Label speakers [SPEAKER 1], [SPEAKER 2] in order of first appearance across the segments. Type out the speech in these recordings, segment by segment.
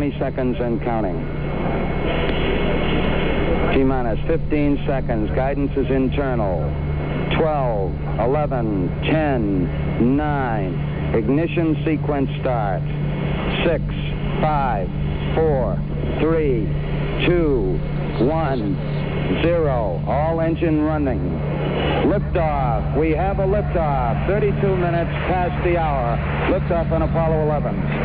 [SPEAKER 1] 20 seconds and counting. T-minus 15 seconds. Guidance is internal. 12, 11, 10, 9. Ignition sequence starts. 6, 5, 4, 3, 2, 1, 0. All engine running. Liftoff. We have a liftoff. 32 minutes past the hour. Liftoff on Apollo 11.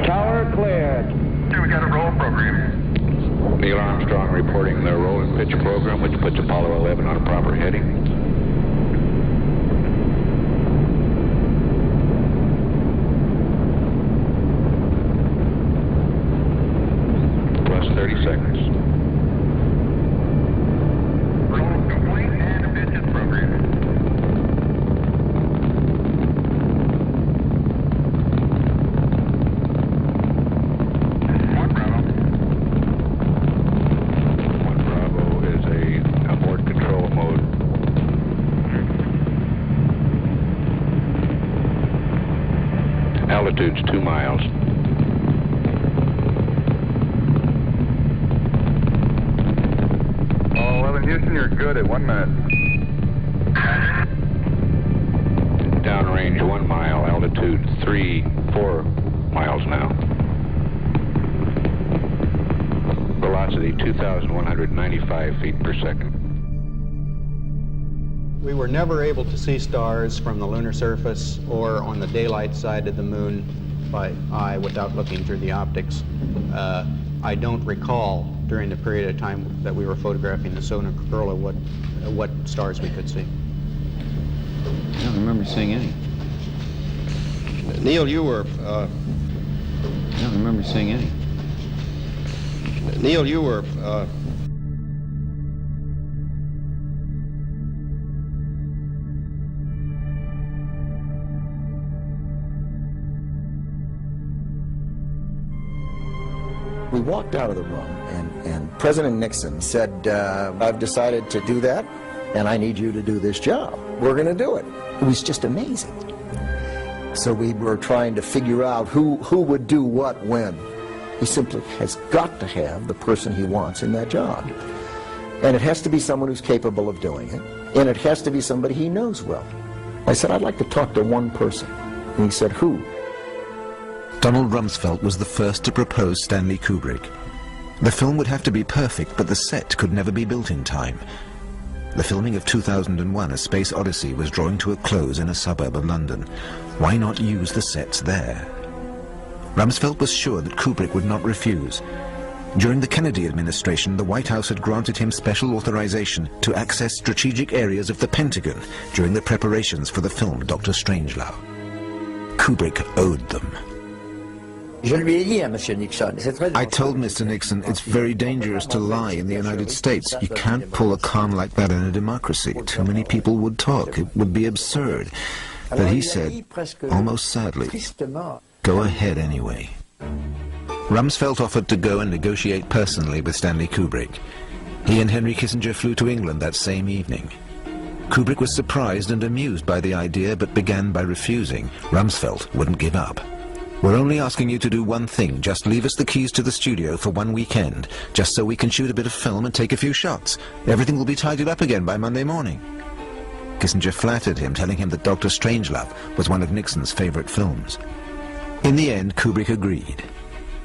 [SPEAKER 1] Tower cleared.
[SPEAKER 2] We got a roll program.
[SPEAKER 3] Neil Armstrong reporting the roll and pitch program, which puts Apollo 11 on a proper heading. Plus 30 seconds.
[SPEAKER 2] Roll complete and pitches program.
[SPEAKER 3] Altitude's 2 miles.
[SPEAKER 2] Oh, 11 Houston, you're good at 1 minute.
[SPEAKER 3] Downrange 1 mile, altitude 4 miles now. Velocity 2,195 feet per second.
[SPEAKER 4] We were never able to see stars from the lunar surface or on the daylight side of the moon by eye without looking through the optics. I don't recall during the period of time that we were photographing the solar corona what stars we could see.
[SPEAKER 5] I don't remember seeing any.
[SPEAKER 4] Neil, you were...
[SPEAKER 5] I don't remember seeing any.
[SPEAKER 4] Neil, you were...
[SPEAKER 6] We walked out of the room, and President Nixon said, I've decided to do that, and I need you to do this job. We're going to do it. It was just amazing. So we were trying to figure out who would do what when. He simply has got to have the person he wants in that job. And it has to be someone who's capable of doing it, and it has to be somebody he knows well. I said, I'd like to talk to one person. And he said, who?
[SPEAKER 7] Donald Rumsfeld was the first to propose Stanley Kubrick. The film would have to be perfect, but the set could never be built in time. The filming of 2001: A Space Odyssey was drawing to a close in a suburb of London. Why not use the sets there? Rumsfeld was sure that Kubrick would not refuse. During the Kennedy administration, the White House had granted him special authorization to access strategic areas of the Pentagon during the preparations for the film Dr. Strangelove. Kubrick owed them.
[SPEAKER 8] I
[SPEAKER 7] told Mr. Nixon it's very dangerous to lie in the United States. You can't pull a con like that in a democracy. Too many people would talk. It would be absurd. But he said, almost sadly, go ahead anyway. Rumsfeld offered to go and negotiate personally with Stanley Kubrick. He and Henry Kissinger flew to England that same evening. Kubrick was surprised and amused by the idea, but began by refusing. Rumsfeld wouldn't give up. We're only asking you to do one thing. Just leave us the keys to the studio for one weekend, just so we can shoot a bit of film and take a few shots. Everything will be tidied up again by Monday morning. Kissinger flattered him, telling him that Dr. Strangelove was one of Nixon's favorite films. In the end, Kubrick agreed.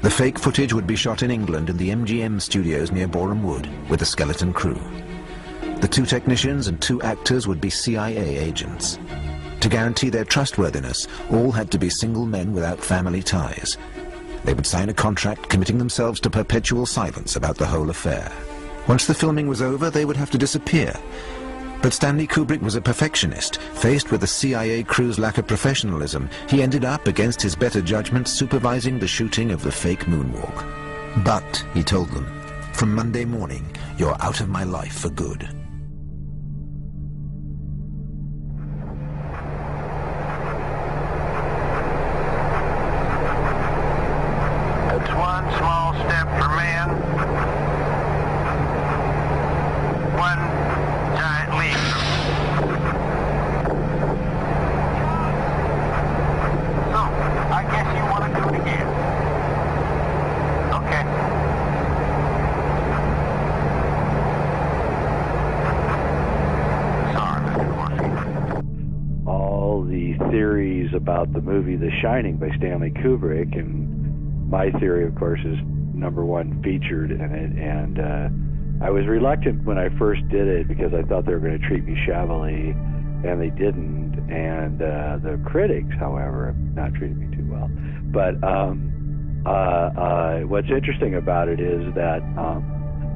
[SPEAKER 7] The fake footage would be shot in England in the MGM studios near Boreham Wood with a skeleton crew. The 2 technicians and 2 actors would be CIA agents. To guarantee their trustworthiness, all had to be single men without family ties. They would sign a contract committing themselves to perpetual silence about the whole affair. Once the filming was over, they would have to disappear. But Stanley Kubrick was a perfectionist. Faced with the CIA crew's lack of professionalism, he ended up, against his better judgment, supervising the shooting of the fake moonwalk. But, he told them, from Monday morning, you're out of my life for good.
[SPEAKER 2] I guess
[SPEAKER 8] theories about the movie The Shining by Stanley Kubrick, and my theory, of course, is number one featured in it. And I was reluctant when I first did it because I thought they were going to treat me shabbily, and they didn't. And the critics, however, have not treated me too well. But what's interesting about it is that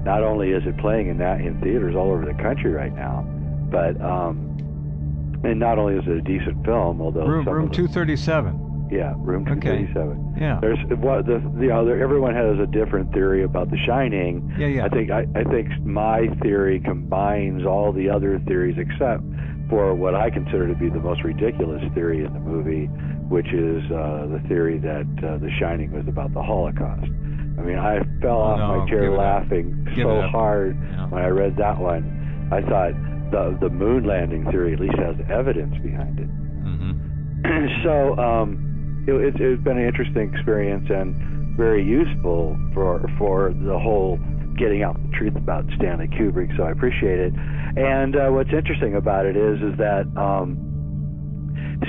[SPEAKER 8] not only is it playing in theaters all over the country right now, but and not only is it a decent film, although
[SPEAKER 9] Room 237.
[SPEAKER 8] Yeah, Room 237.
[SPEAKER 9] Okay. Yeah.
[SPEAKER 8] There's everyone has a different theory about The Shining.
[SPEAKER 9] Yeah.
[SPEAKER 8] I think my theory combines all the other theories except for what I consider to be the most ridiculous theory in the movie, which is the theory that The Shining was about the Holocaust. I mean, I fell off my chair laughing so hard when I read that one. I thought the moon landing theory at least has evidence behind it. Mm-hmm. So it's been an interesting experience and very useful for the whole getting out the truth about Stanley Kubrick, so I appreciate it. And what's interesting about it is that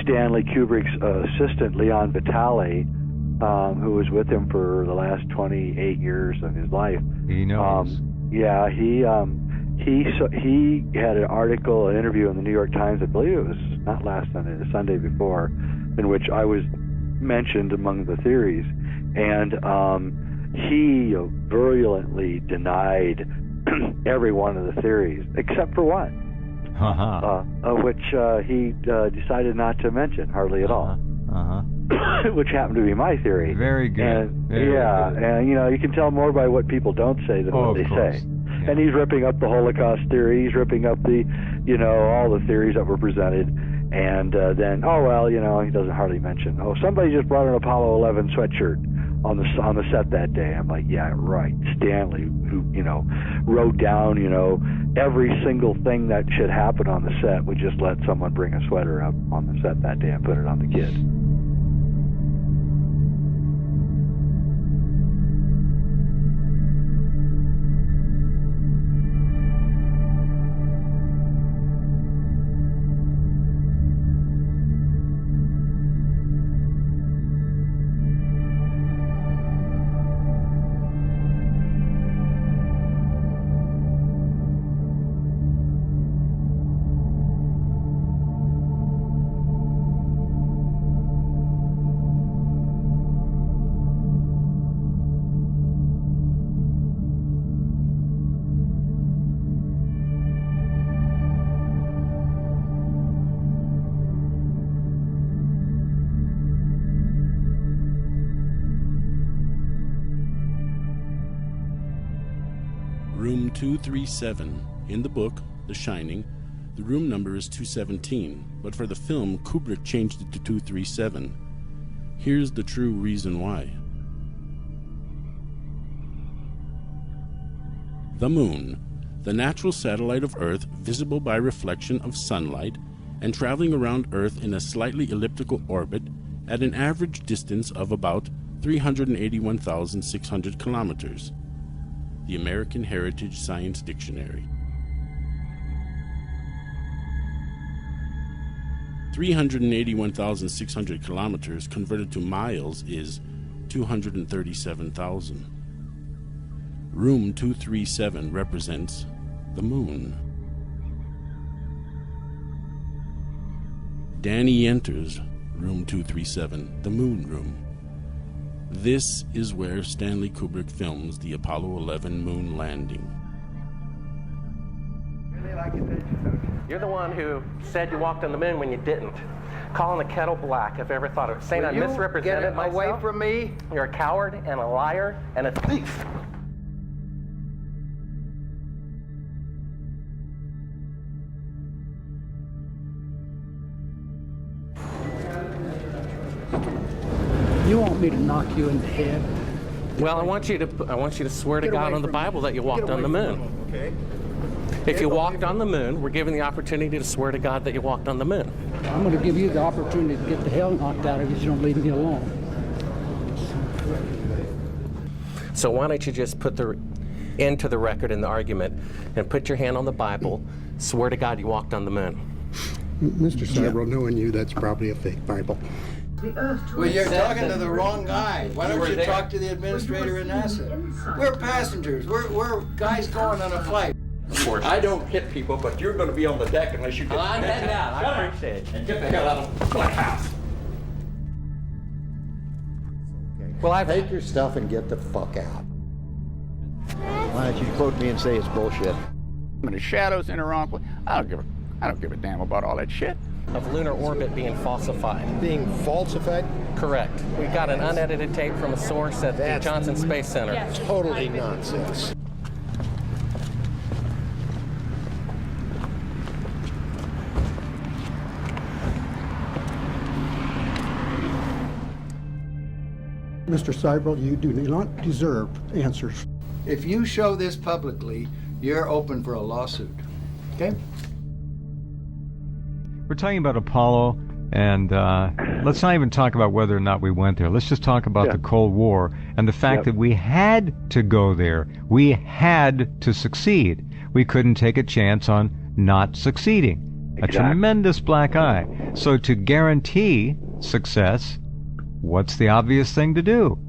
[SPEAKER 8] Stanley Kubrick's assistant, Leon Vitale, who was with him for the last 28 years of his life.
[SPEAKER 9] He knows.
[SPEAKER 8] He had an article, an interview in the New York Times, I believe it was not last Sunday, the Sunday before, in which I was mentioned among the theories. And he virulently denied every one of the theories, except for one, which he decided not to mention hardly at all. Which happened to be my theory.
[SPEAKER 9] Very good.
[SPEAKER 8] And, and you can tell more by what people don't say than what they say. Yeah. And he's ripping up the Holocaust theory. He's ripping up the, all the theories that were presented. And then, he doesn't hardly mention. Somebody just brought an Apollo 11 sweatshirt on the set that day. I'm like, yeah, right. Stanley, who wrote down every single thing that should happen on the set, would just let someone bring a sweater up on the set that day and put it on the kid.
[SPEAKER 10] Room 237. In the book, The Shining, the room number is 217, but for the film, Kubrick changed it to 237. Here's the true reason why. The moon, the natural satellite of Earth visible by reflection of sunlight and traveling around Earth in a slightly elliptical orbit at an average distance of about 381,600 kilometers. The American Heritage Science Dictionary. 381,600 kilometers converted to miles is 237,000. Room 237 represents the moon. Danny enters room 237, the moon room. This is where Stanley Kubrick films the Apollo 11 moon landing.
[SPEAKER 11] You're the one who said you walked on the moon when you didn't. Calling the kettle black, if I ever thought of it. Saying I misrepresented myself.
[SPEAKER 12] Away from me.
[SPEAKER 11] You're a coward and a liar and a thief.
[SPEAKER 12] You want me to knock you in the head?
[SPEAKER 11] Well, I want you to swear to God on the Bible that you walked on the moon.
[SPEAKER 12] Okay.
[SPEAKER 11] If you walked on the moon, we're given the opportunity to swear to God that you walked on the moon.
[SPEAKER 12] I'm going to give you the opportunity to get the hell knocked out of you if you don't leave me alone.
[SPEAKER 11] So why don't you just put the end to the record in the argument and put your hand on the Bible, swear to God you walked on the moon.
[SPEAKER 13] Mr. Several, knowing you, that's probably a fake Bible.
[SPEAKER 14] Well, you're talking to the wrong guy. Why don't you talk to the administrator at NASA? We're passengers. We're guys going on a flight.
[SPEAKER 15] Of course. I don't hit people, but you're going to be on the deck unless you get...
[SPEAKER 11] I'm heading out. I appreciate it.
[SPEAKER 15] And get the hell out of the Black House.
[SPEAKER 6] Well, I take your stuff and get the fuck out. Why don't you quote me and say it's bullshit?
[SPEAKER 16] When the shadows in the wrong place, I don't give a damn about all that shit.
[SPEAKER 11] Of lunar orbit being falsified.
[SPEAKER 6] Being falsified?
[SPEAKER 11] Correct. We got an unedited tape from a source at the Johnson Space Center.
[SPEAKER 6] Yes. Totally nonsense.
[SPEAKER 13] Mr. Several, you do not deserve answers.
[SPEAKER 14] If you show this publicly, you're open for a lawsuit. Okay?
[SPEAKER 9] We're talking about Apollo, and let's not even talk about whether or not we went there. Let's just talk about the Cold War and the fact that we had to go there. We had to succeed. We couldn't take a chance on not succeeding. Exactly. A tremendous black eye. So to guarantee success, what's the obvious thing to do?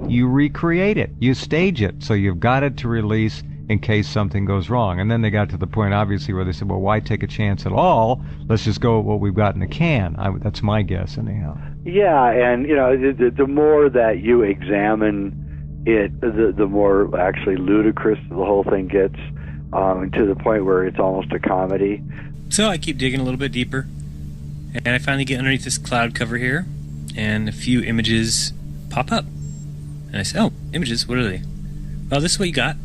[SPEAKER 9] You recreate it. You stage it. So you've got it to release in case something goes wrong. And then they got to the point, obviously, where they said, well, why take a chance at all? Let's just go with what we've got in the can. That's my guess, anyhow.
[SPEAKER 8] Yeah, and, you know, the more that you examine it, the more actually ludicrous the whole thing gets, to the point where it's almost a comedy.
[SPEAKER 17] So I keep digging a little bit deeper, and I finally get underneath this cloud cover here, and a few images pop up. And I say, oh, images, what are they? Well, this is what you got,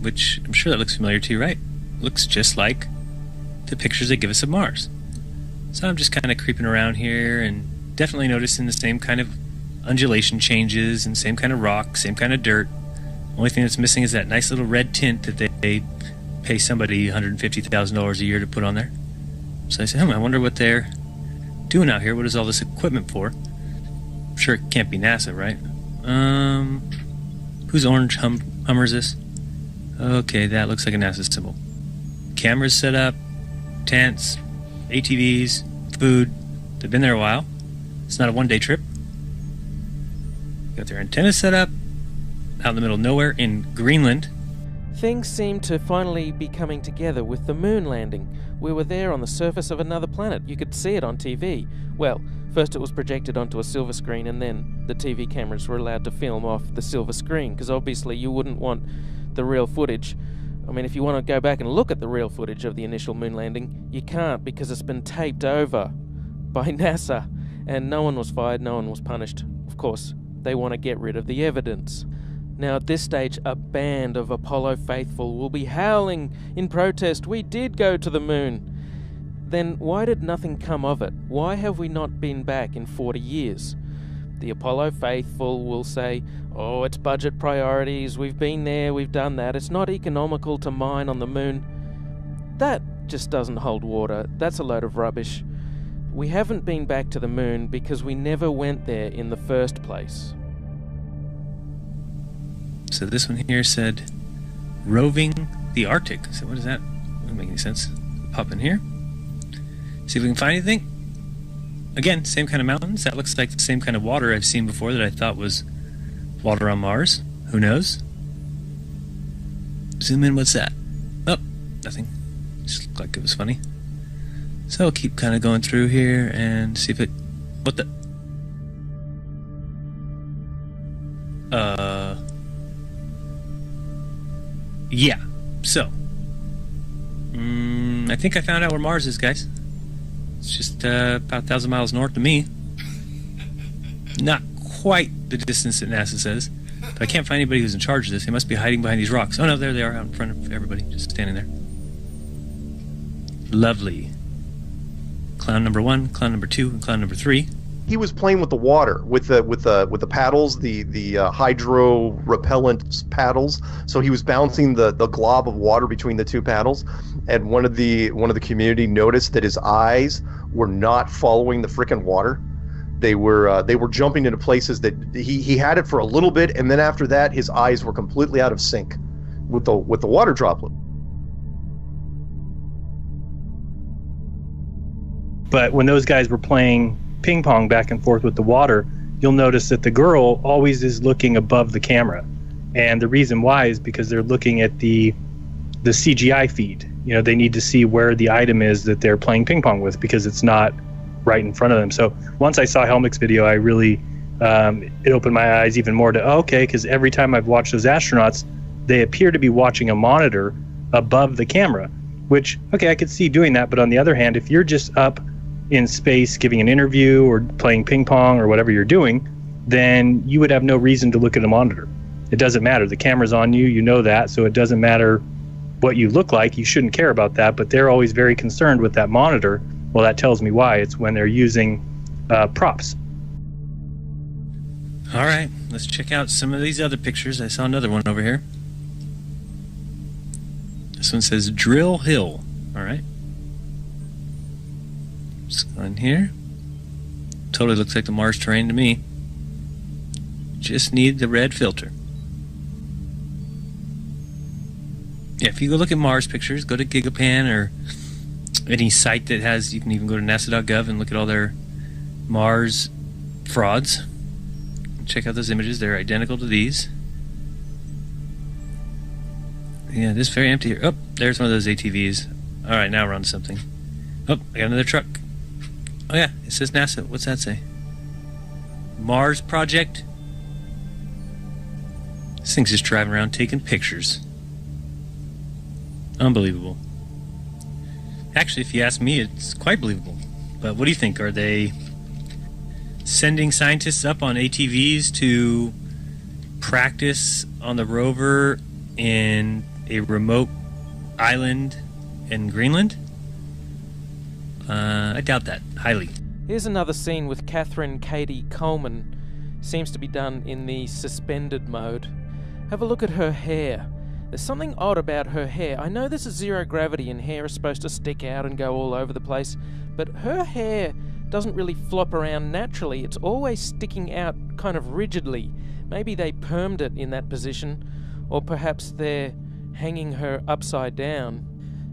[SPEAKER 17] which I'm sure that looks familiar to you, right? Looks just like the pictures they give us of Mars. So I'm just kind of creeping around here and definitely noticing the same kind of undulation changes and same kind of rock, same kind of dirt. Only thing that's missing is that nice little red tint that they pay somebody $150,000 a year to put on there. So I said, I wonder what they're doing out here. What is all this equipment for? I'm sure it can't be NASA, right? Whose orange Hummer is this? Okay, that looks like a NASA symbol. Cameras set up, tents, ATVs, food. They've been there a while. It's not a one-day trip. Got their antennas set up out in the middle of nowhere in Greenland.
[SPEAKER 18] Things seem to finally be coming together with the moon landing. We were there on the surface of another planet. You could see it on TV. Well, first it was projected onto a silver screen, and then the TV cameras were allowed to film off the silver screen, because obviously you wouldn't want the real footage. I mean, if you want to go back and look at the real footage of the initial moon landing, you can't, because it's been taped over by NASA, and no one was fired, no one was punished. Of course, they want to get rid of the evidence. Now, at this stage, a band of Apollo faithful will be howling in protest. We did go to the moon. Then why did nothing come of it? Why have we not been back in 40 years? The Apollo faithful will say, oh, it's budget priorities, we've been there, we've done that, it's not economical to mine on the moon. That just doesn't hold water. That's a load of rubbish. We haven't been back to the moon because we never went there in the first place.
[SPEAKER 17] So this one here said, roving the Arctic. So what is that? Doesn't make any sense. Pop in here. See if we can find anything. Again, same kind of mountains. That looks like the same kind of water I've seen before that I thought was water on Mars. Who knows? Zoom in, what's that? Oh, nothing. Just looked like it was funny. So I'll keep kind of going through here and see if it... What the... Yeah, so... I think I found out where Mars is, guys. It's just about 1,000 miles north of me. Not quite the distance that NASA says, but I can't find anybody who's in charge of this. They must be hiding behind these rocks. Oh no, there they are out in front of everybody, just standing there. Lovely. Clown number 1, clown number 2, and clown number 3.
[SPEAKER 19] He was playing with the water, with the paddles, the hydro repellent paddles. So he was bouncing the glob of water between the two paddles, and one of the community noticed that his eyes were not following the frickin' water. They were jumping into places that he had it for a little bit, and then after that his eyes were completely out of sync with the water droplet.
[SPEAKER 20] But when those guys were playing ping pong back and forth with the water, you'll notice that the girl always is looking above the camera. And the reason why is because they're looking at the CGI feed. You know, they need to see where the item is that they're playing ping pong with, because it's not right in front of them. So once I saw Helmick's video, I really, it opened my eyes even more to, okay, because every time I've watched those astronauts, they appear to be watching a monitor above the camera, which, okay, I could see doing that. But on the other hand, if you're just up in space giving an interview or playing ping pong or whatever you're doing, then you would have no reason to look at a monitor. It doesn't matter. The camera's on you, you know that, so it doesn't matter what you look like. You shouldn't care about that, but they're always very concerned with that monitor. Well, that tells me why. It's when they're using props.
[SPEAKER 17] All right, let's check out some of these other pictures. I saw another one over here. This one says Drill Hill. All right. Just go in here. Totally looks like the Mars terrain to me. Just need the red filter. Yeah, if you go look at Mars pictures, go to Gigapan or any site that has, you can even go to nasa.gov and look at all their Mars frauds. Check out those images. They're identical to these. Yeah, this is very empty here. Oh, there's one of those ATVs. All right, now we're on to something. Oh, I got another truck. Oh yeah, it says NASA. What's that say? Mars Project? This thing's just driving around taking pictures. Unbelievable. Actually, if you ask me, it's quite believable. But what do you think? Are they sending scientists up on ATVs to practice on the rover in a remote island in Greenland? I doubt that, highly.
[SPEAKER 18] Here's another scene with Catherine Katie Coleman. Seems to be done in the suspended mode. Have a look at her hair. There's something odd about her hair. I know this is zero gravity and hair is supposed to stick out and go all over the place, but her hair doesn't really flop around naturally. It's always sticking out kind of rigidly. Maybe they permed it in that position, or perhaps they're hanging her upside down.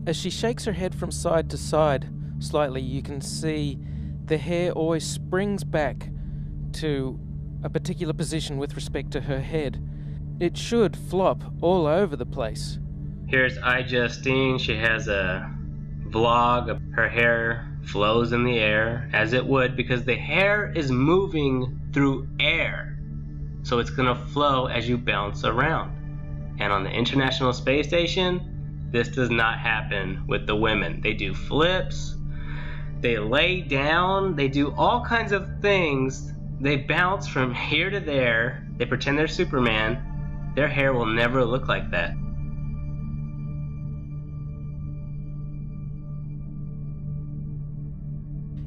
[SPEAKER 18] As she shakes her head from side to side slightly, you can see the hair always springs back to a particular position with respect to her head. It should flop all over the place.
[SPEAKER 21] Here's iJustine. She has a vlog. Her hair flows in the air, as it would, because the hair is moving through air. So it's going to flow as you bounce around. And on the International Space Station, this does not happen with the women. They do flips, they lay down, they do all kinds of things. They bounce from here to there. They pretend they're Superman. Their hair will never look like that.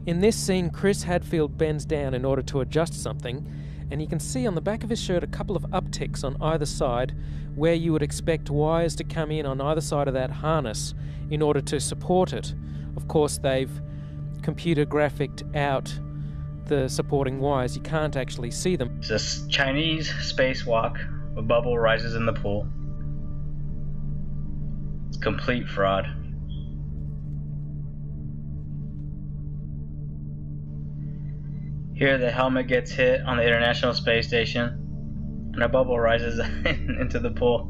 [SPEAKER 18] In this scene, Chris Hadfield bends down in order to adjust something, and you can see on the back of his shirt a couple of upticks on either side where you would expect wires to come in on either side of that harness in order to support it. Of course, they've computer graphicked out the supporting wires. You can't actually see them.
[SPEAKER 21] It's a Chinese spacewalk. A bubble rises in the pool. It's complete fraud. Here the helmet gets hit on the International Space Station, and a bubble rises into the pool.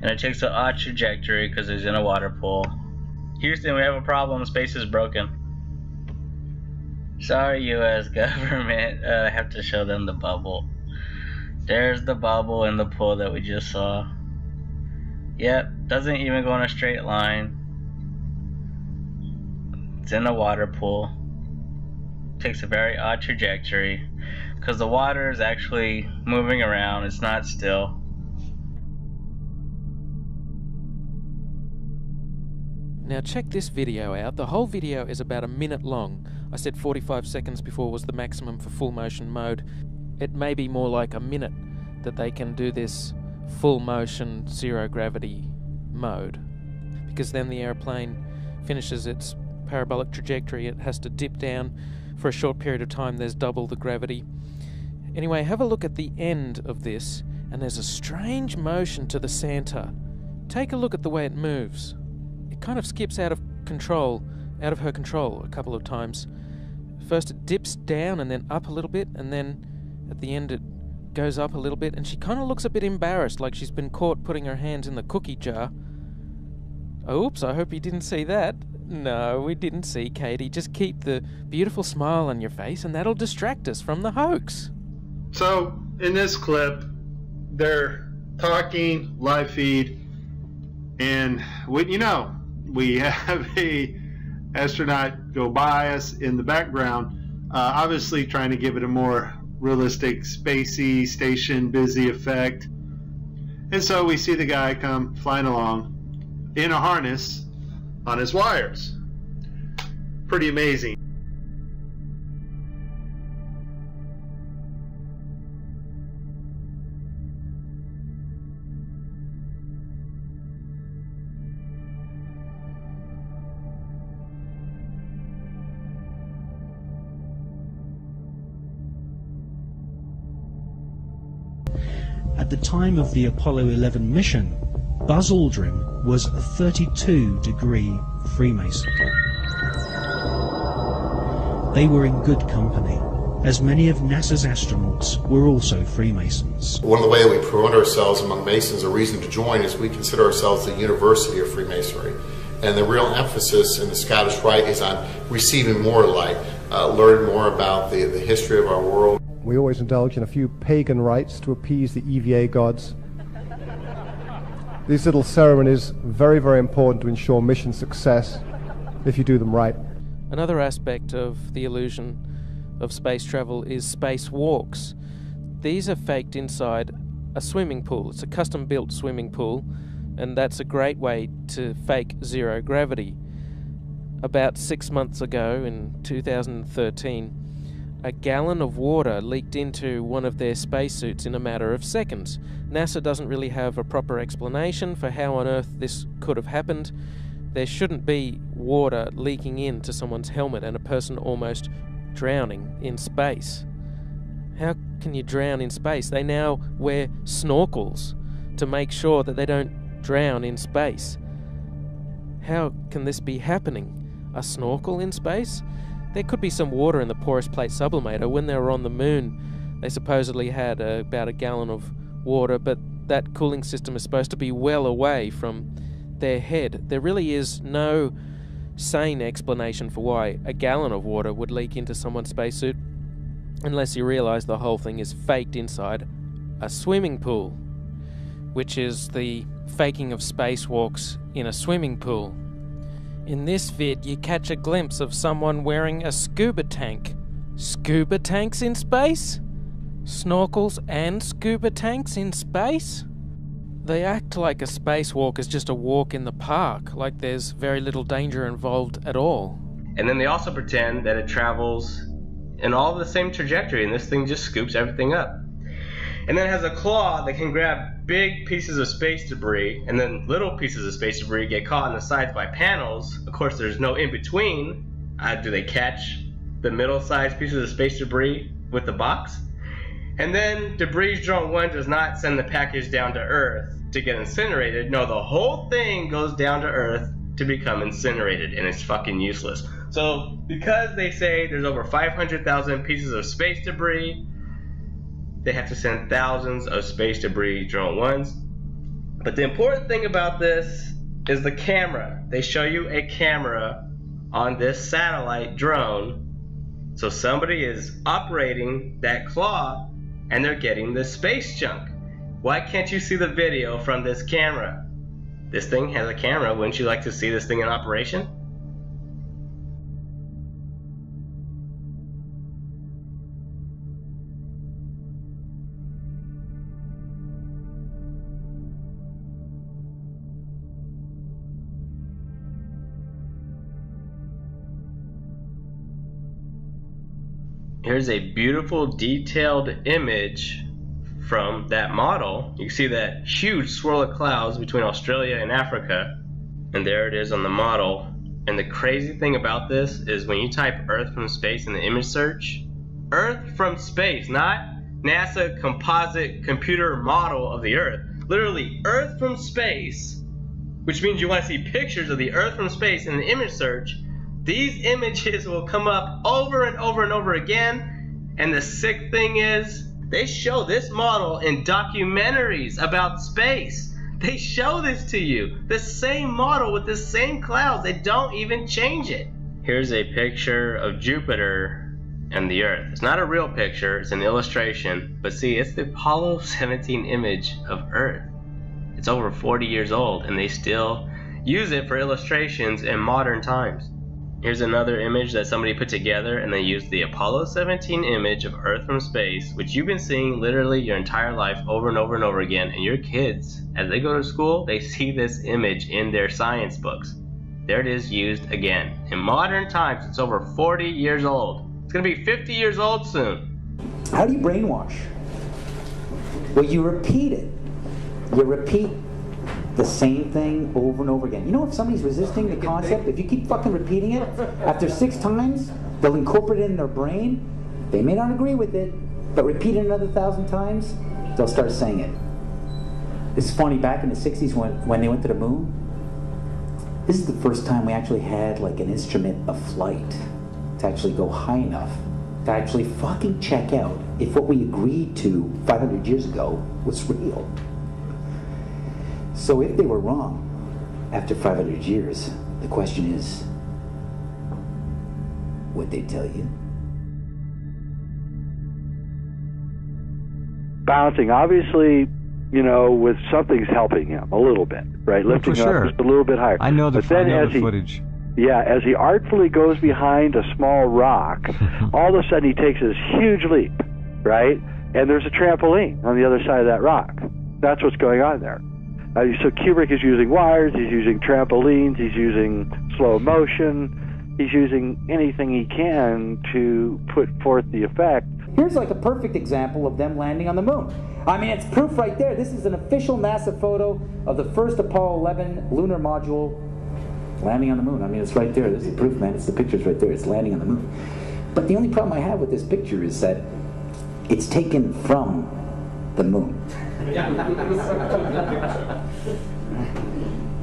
[SPEAKER 21] And it takes an odd trajectory because it's in a water pool. Houston, we have a problem. Space is broken. Sorry, U.S. government. I have to show them the bubble. There's the bubble in the pool that we just saw. Yep, doesn't even go in a straight line. It's in a water pool. Takes a very odd trajectory because the water is actually moving around. It's not still.
[SPEAKER 18] Now check this video out. The whole video is about a minute long. I said 45 seconds before was the maximum for full motion mode. It may be more like a minute that they can do this full motion zero gravity mode, because then the airplane finishes its parabolic trajectory. It has to dip down for a short period of time. There's double the gravity. Anyway, have a look at the end of this, and there's a strange motion to the center. Take a look at the way it moves. It kind of skips out of her control a couple of times. First it dips down and then up a little bit, and then at the end it goes up a little bit, and she kind of looks a bit embarrassed, like she's been caught putting her hands in the cookie jar. Oops, I hope you didn't see that. No, we didn't see, Katie. Just keep the beautiful smile on your face, and that'll distract us from the hoax.
[SPEAKER 1] So, in this clip, they're talking, live feed, and we have a astronaut go by us in the background, obviously trying to give it a more realistic, spacey, station busy effect. And so we see the guy come flying along in a harness on his wires. Pretty amazing.
[SPEAKER 22] At the time of the Apollo 11 mission, Buzz Aldrin was a 32-degree Freemason. They were in good company, as many of NASA's astronauts were also Freemasons.
[SPEAKER 23] One of the ways that we promote ourselves among Masons, a reason to join, is we consider ourselves the University of Freemasonry. And the real emphasis in the Scottish Rite is on receiving more light, learning more about the history of our world.
[SPEAKER 24] We always indulge in a few pagan rites to appease the EVA gods. These little ceremonies, very, very important to ensure mission success if you do them right.
[SPEAKER 18] Another aspect of the illusion of space travel is spacewalks. These are faked inside a swimming pool. It's a custom-built swimming pool, and that's a great way to fake zero gravity. About 6 months ago, in 2013, a gallon of water leaked into one of their spacesuits in a matter of seconds. NASA doesn't really have a proper explanation for how on earth this could have happened. There shouldn't be water leaking into someone's helmet and a person almost drowning in space. How can you drown in space? They now wear snorkels to make sure that they don't drown in space. How can this be happening? A snorkel in space? There could be some water in the porous plate sublimator. When they were on the moon, they supposedly had about a gallon of water, but that cooling system is supposed to be well away from their head. There really is no sane explanation for why a gallon of water would leak into someone's spacesuit, unless you realize the whole thing is faked inside a swimming pool, which is the faking of spacewalks in a swimming pool. In this vid, you catch a glimpse of someone wearing a scuba tank. Scuba tanks in space? Snorkels and scuba tanks in space? They act like a spacewalk is just a walk in the park, like there's very little danger involved at all.
[SPEAKER 21] And then they also pretend that it travels in all the same trajectory, and this thing just scoops everything up. And then it has a claw that can grab big pieces of space debris, and then little pieces of space debris get caught in the sides by panels. Of course, there's no in-between. Do they catch the middle-sized pieces of space debris with the box? And then Debris Drone 1 does not send the package down to Earth to get incinerated. No, the whole thing goes down to Earth to become incinerated, and it's fucking useless. So, because they say there's over 500,000 pieces of space debris, they have to send thousands of space debris drone 1s. But the important thing about this is the camera. They show you a camera on this satellite drone. So somebody is operating that claw and they're getting this space junk. Why can't you see the video from this camera? This thing has a camera. Wouldn't you like to see this thing in operation? Here's a beautiful detailed image from that model. You can see that huge swirl of clouds between Australia and Africa, and there it is on the model. And the crazy thing about this is when you type Earth from space in the image search, Earth from space, not NASA composite computer model of the Earth, literally Earth from space, which means you want to see pictures of the Earth from space in an image search, these images will come up over and over and over again. And the sick thing is, they show this model in documentaries about space. They show this to you. The same model with the same clouds. They don't even change it. Here's a picture of Jupiter and the Earth. It's not a real picture, it's an illustration. But see, it's the Apollo 17 image of Earth. It's over 40 years old, and they still use it for illustrations in modern times. Here's another image that somebody put together, and they used the Apollo 17 image of Earth from space, which you've been seeing literally your entire life over and over and over again. And your kids, as they go to school, they see this image in their science books. There it is, used again. In modern times, it's over 40 years old. It's going to be 50 years old soon.
[SPEAKER 3] How do you brainwash? Well, you repeat it. You repeat the same thing over and over again. You know, if somebody's resisting the concept, if you keep fucking repeating it, after 6 times, they'll incorporate it in their brain. They may not agree with it, but repeat it another 1,000 times, they'll start saying it. It's funny, back in the 60s when they went to the moon, this is the first time we actually had like an instrument of flight to actually go high enough to actually fucking check out if what we agreed to 500 years ago was real. So if they were wrong after 500 years, the question is, would they tell you?
[SPEAKER 8] Bouncing, obviously, you know, with something's helping him a little bit, right? Lifting up just a little bit higher.
[SPEAKER 9] I know the footage.
[SPEAKER 8] Yeah, as he artfully goes behind a small rock, all of a sudden he takes this huge leap, right? And there's a trampoline on the other side of that rock. That's what's going on there. So Kubrick is using wires, he's using trampolines, he's using slow motion, he's using anything he can to put forth the effect.
[SPEAKER 3] Here's like a perfect example of them landing on the moon. I mean, it's proof right there. This is an official NASA photo of the first Apollo 11 lunar module landing on the moon. I mean, it's right there. This is proof, man. It's the picture's right there. It's landing on the moon. But the only problem I have with this picture is that it's taken from the moon. I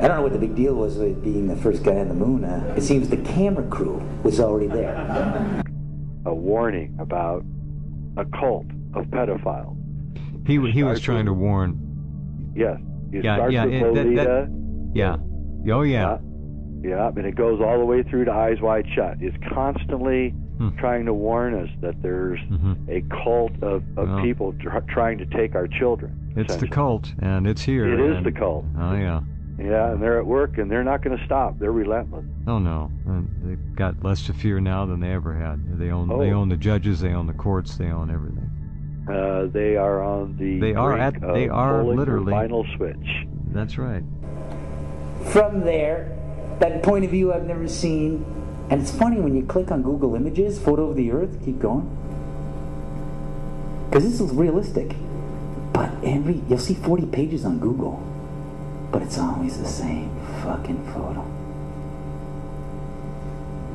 [SPEAKER 3] don't know what the big deal was with being the first guy on the moon. It seems the camera crew was already there.
[SPEAKER 8] A warning about a cult of pedophiles.
[SPEAKER 9] He was trying to warn.
[SPEAKER 8] Yes. It starts with Lolita.
[SPEAKER 9] Oh, yeah.
[SPEAKER 8] Yeah, and it goes all the way through to Eyes Wide Shut. It's constantly trying to warn us that there's a cult of people trying to take our children.
[SPEAKER 9] It's the cult, and it's here.
[SPEAKER 8] It is the cult.
[SPEAKER 9] Oh, yeah.
[SPEAKER 8] Yeah, and they're at work, and they're not going to stop. They're relentless.
[SPEAKER 9] Oh, no. And they've got less to fear now than they ever had. They own the judges, they own the courts, they own everything.
[SPEAKER 8] They are on the
[SPEAKER 9] they are literally
[SPEAKER 8] final switch.
[SPEAKER 9] That's right.
[SPEAKER 3] From there, that point of view I've never seen, and it's funny when you click on Google Images, photo of the Earth, keep going, because this is realistic. But you'll see 40 pages on Google, but it's always the same fucking photo.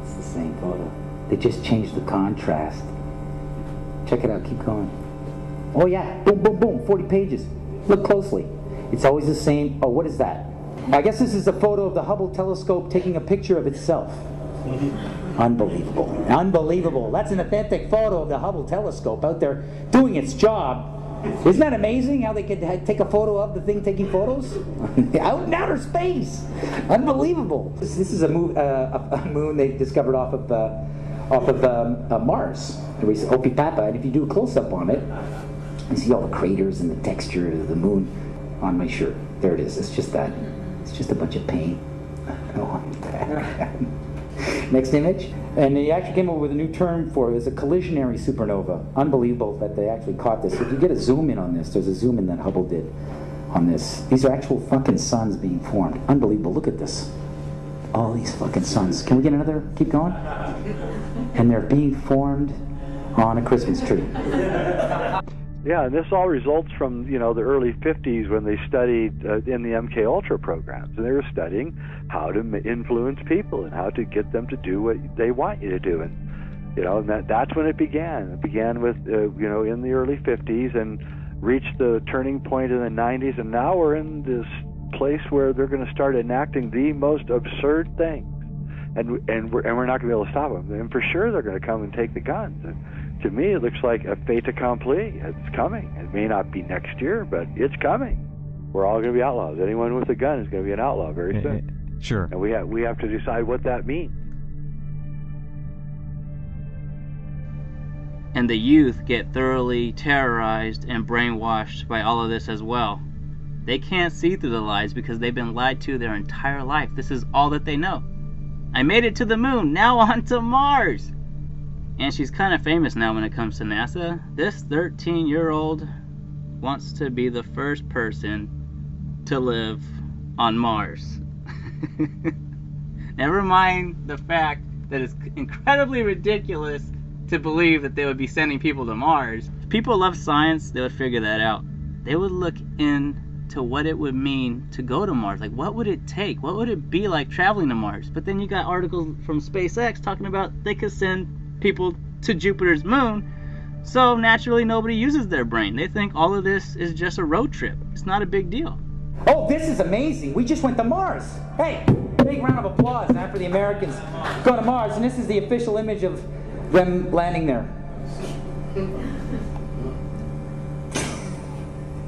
[SPEAKER 3] It's the same photo. They just changed the contrast. Check it out, keep going. Oh yeah, boom, boom, boom, 40 pages. Look closely. It's always the same. Oh, what is that? I guess this is a photo of the Hubble telescope taking a picture of itself. Unbelievable. Unbelievable. That's an authentic photo of the Hubble telescope out there doing its job. Isn't that amazing how they could take a photo of the thing taking photos? Out in outer space. Unbelievable. This is a moon they discovered off of Mars. Opie Papa, and if you do a close-up on it, you see all the craters and the texture of the moon on my shirt. There it is. It's just that. It's just a bunch of paint. Next image. And they actually came up with a new term for it. It's a collisionary supernova. Unbelievable that they actually caught this. If you get a zoom in on this, there's a zoom in that Hubble did on this. These are actual fucking suns being formed. Unbelievable. Look at this. All these fucking suns. Can we get another? Keep going. And they're being formed on a Christmas tree.
[SPEAKER 8] Yeah, and this all results from, the early 50s when they studied in the MK Ultra programs. And they were studying how to influence people and how to get them to do what they want you to do. And, that's when it began. It began with, in the early 50s and reached the turning point in the 90s. And now we're in this place where they're going to start enacting the most absurd things, and we're not going to be able to stop them. And for sure, they're going to come and take the guns. And to me, it looks like a fait accompli. It's coming. It may not be next year, but it's coming. We're all going to be outlaws. Anyone with a gun is going to be an outlaw very soon.
[SPEAKER 9] Sure.
[SPEAKER 8] And we have to decide what that means.
[SPEAKER 2] And the youth get thoroughly terrorized and brainwashed by all of this as well. They can't see through the lies because they've been lied to their entire life. This is all that they know. I made it to the moon, now on to Mars! And she's kind of famous now when it comes to NASA. This 13-year-old wants to be the first person to live on Mars. Never mind the fact that it's incredibly ridiculous to believe that they would be sending people to Mars. If people love science, they would figure that out. They would look into what it would mean to go to Mars. Like, what would it take? What would it be like traveling to Mars? But then you got articles from SpaceX talking about they could send people to Jupiter's moon, so naturally nobody uses their brain. They think all of this is just a road trip. It's not a big deal.
[SPEAKER 3] Oh, this is amazing. We just went to Mars. Hey, big round of applause now for the Americans go to Mars. And this is the official image of them landing there.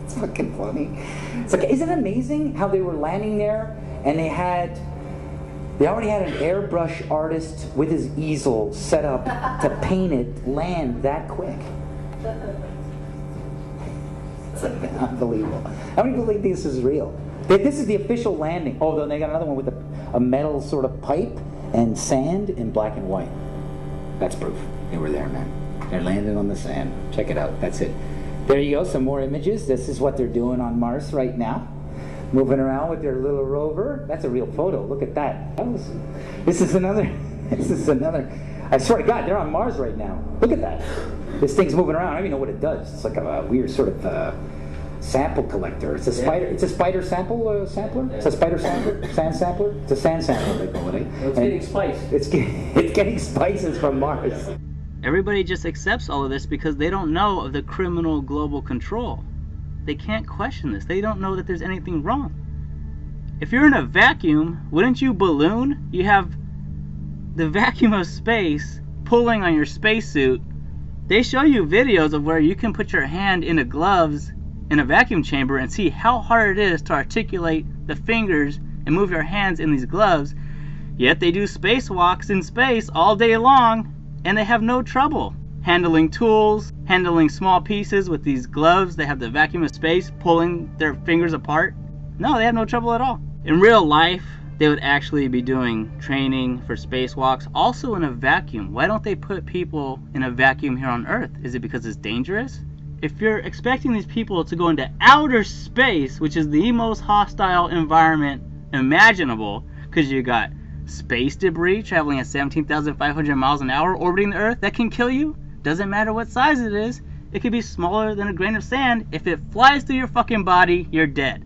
[SPEAKER 3] It's fucking funny. It's like, isn't it amazing how they were landing there and they already had an airbrush artist with his easel set up to paint it land that quick. It's like, unbelievable. How many believe this is real? This is the official landing. Oh, then they got another one with a metal sort of pipe and sand in black and white. That's proof. They were there, man. They're landing on the sand. Check it out. That's it. There you go. Some more images. This is what they're doing on Mars right now. Moving around with their little rover. That's a real photo. Look at that. This is another. I swear to God, they're on Mars right now. Look at that. This thing's moving around. I don't even know what it does. It's like a weird sort of sample collector. It's a spider. It's a spider sampler. It's a spider sampler. Sand sampler. It's a sand sampler. They call it.
[SPEAKER 2] It's getting spice.
[SPEAKER 3] It's getting spices from Mars.
[SPEAKER 2] Everybody just accepts all of this because they don't know of the criminal global control. They can't question this. They don't know that there's anything wrong. If you're in a vacuum, wouldn't you balloon? You have the vacuum of space pulling on your spacesuit. They show you videos of where you can put your hand into gloves in a vacuum chamber and see how hard it is to articulate the fingers and move your hands in these gloves. Yet they do spacewalks in space all day long and they have no trouble handling tools, handling small pieces with these gloves. They have the vacuum of space pulling their fingers apart. No, they have no trouble at all. In real life, they would actually be doing training for spacewalks also in a vacuum. Why don't they put people in a vacuum here on Earth? Is it because it's dangerous? If you're expecting these people to go into outer space, which is the most hostile environment imaginable, because you got space debris traveling at 17,500 miles an hour orbiting the Earth that can kill you. Doesn't matter what size it is. It could be smaller than a grain of sand. If it flies through your fucking body, you're dead.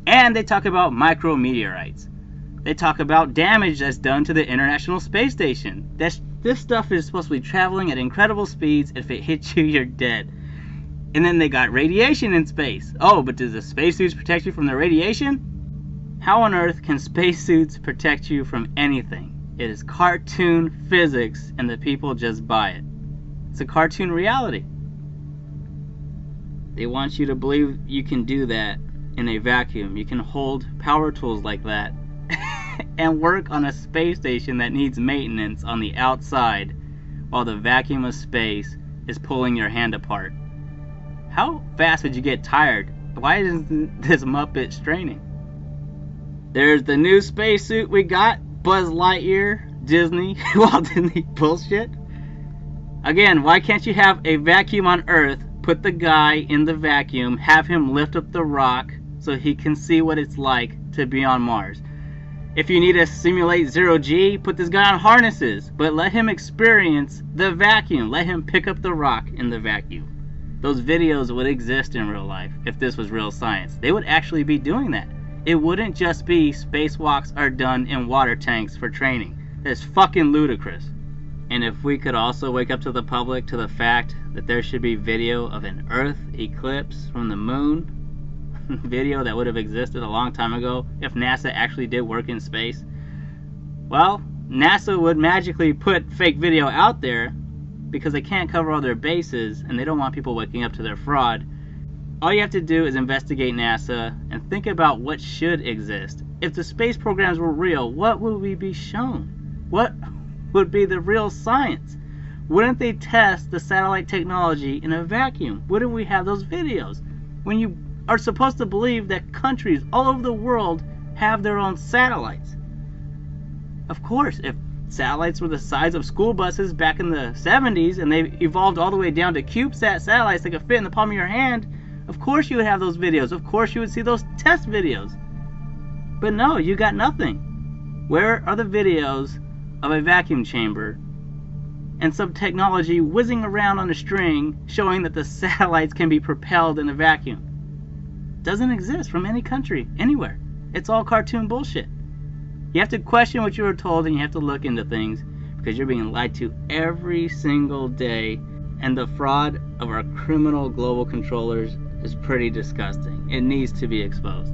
[SPEAKER 2] And they talk about micrometeorites. They talk about damage that's done to the International Space Station. This stuff is supposed to be traveling at incredible speeds. If it hits you, you're dead. And then they got radiation in space. Oh, but does the spacesuits protect you from the radiation? How on earth can spacesuits protect you from anything? It is cartoon physics and the people just buy it. It's a cartoon reality. They want you to believe you can do that in a vacuum. You can hold power tools like that and work on a space station that needs maintenance on the outside while the vacuum of space is pulling your hand apart. How fast would you get tired? Why isn't this Muppet straining? There's the new spacesuit we got. Buzz Lightyear, Disney, Walt Disney bullshit. Again, why can't you have a vacuum on Earth, put the guy in the vacuum, have him lift up the rock so he can see what it's like to be on Mars? If you need to simulate 0G, put this guy on harnesses, but let him experience the vacuum. Let him pick up the rock in the vacuum. Those videos would exist in real life if this was real science. They would actually be doing that. It wouldn't just be spacewalks are done in water tanks for training. That's fucking ludicrous. And if we could also wake up to the public to the fact that there should be video of an Earth eclipse from the moon, video that would have existed a long time ago if NASA actually did work in space? Well, NASA would magically put fake video out there because they can't cover all their bases and they don't want people waking up to their fraud. All you have to do is investigate NASA and think about what should exist. If the space programs were real, what would we be shown? What would be the real science? Wouldn't they test the satellite technology in a vacuum? Wouldn't we have those videos? When you are supposed to believe that countries all over the world have their own satellites. Of course, if satellites were the size of school buses back in the 70s and they evolved all the way down to CubeSat satellites that could fit in the palm of your hand, of course you would have those videos. Of course you would see those test videos. But no, you got nothing. Where are the videos of a vacuum chamber and some technology whizzing around on a string showing that the satellites can be propelled in a vacuum? Doesn't exist from any country, anywhere. It's all cartoon bullshit. You have to question what you were told and you have to look into things because you're being lied to every single day, and the fraud of our criminal global controllers is pretty disgusting. It needs to be exposed.